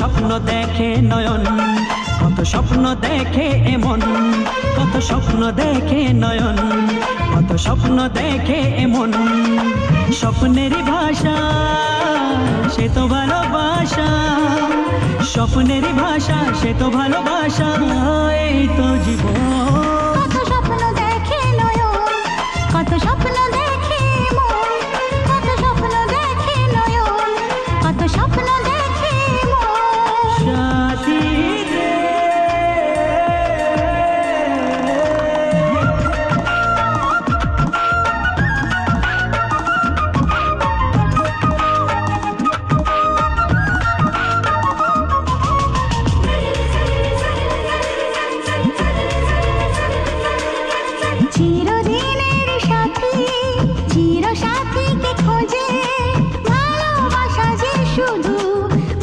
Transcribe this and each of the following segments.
স্বপ্ন দেখে নয়ন, কত স্বপ্ন দেখে এমন, কত স্বপ্ন দেখে নয়ন, কত স্বপ্ন দেখে এমন। স্বপ্নেরই ভাষা সে তো ভালোবাসা, স্বপ্নেরই ভাষা সে তো ভালোবাসা, এই তো জীবন। কত স্বপ্ন দেখে নয়ন, কত স্বপ্ন দেখে মন, কত স্বপ্ন দেখে নয়ন, কত স্বপ্ন দেখে মন। সাথী রে চিরদিনের সাথী, চির সাথীকে খোঁজে, ভালোবাসা যে শুধু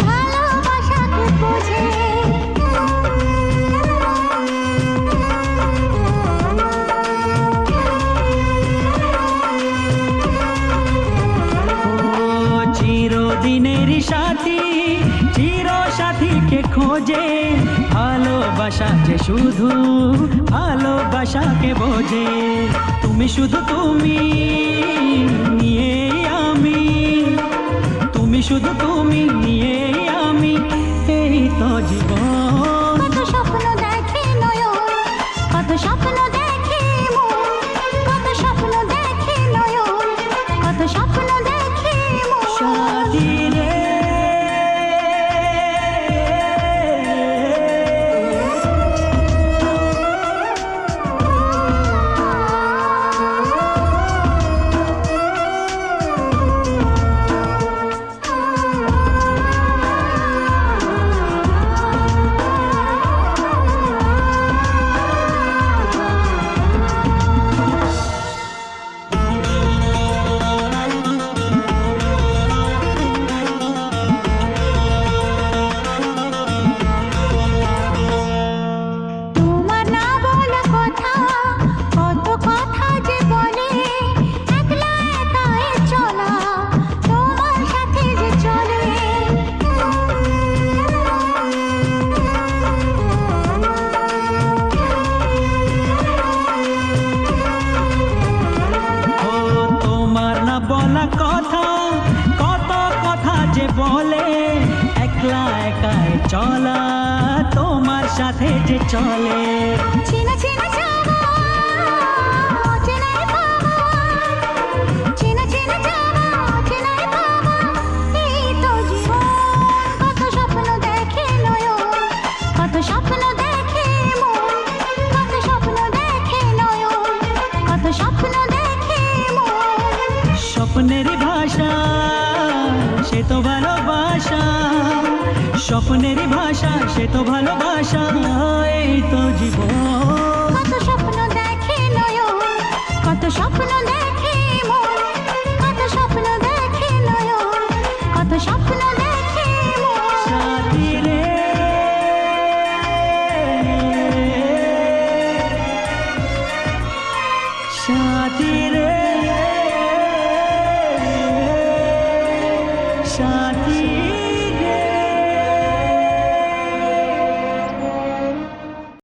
ভালোবাসাকে বোঝে। ও চিরদিনের সাথী, চির সাথীকে খোঁজে, ভালোবাসা যে শুধু ভালোবাসাকে বোঝে। তুমি শুধু তুমি নিয়ে আমি, তুমি শুধু তুমি নিয়ে আমি, এই তো জীবন। কত স্বপ্ন দেখে নয়ন, কত স্বপ্ন দেখে মন, কত স্বপ্ন দেখে নয়ন, কত স্বপ্ন দেখে মন। সাথী রে তোমার না বলা কথা, কত কথা যে বলে, একলা একাই চলা তোমার সাথে যে চলে। ও তোমার না বলা কথা, কত কথা যে বলে, একলা একাই চলা তোমার সাথে যে চলে। চেনা চেনা যাওয়া, অচেনাই পাওয়া, চেনা চেনা যাওয়া, অচেনাই পাওয়া, এই তো জীবন। কত স্বপ্ন দেখে নয়ন, কত স্বপ্ন দেখে মন, কত স্বপ্ন দেখে নয়ন, কত স্বপ্ন দেখে মন। স্বপ্নেরই ভাষা সে তো ভালোবাসা, স্বপ্নেরই ভাষা সে তো ভালোবাসা, এই তো জীবন। কত স্বপ্ন দেখে নয়ন, কত স্বপ্ন দেখে মন, কত স্বপ্ন দেখে নয়ন, কত স্বপ্ন দেখে মন। সাথী রে সাথী রে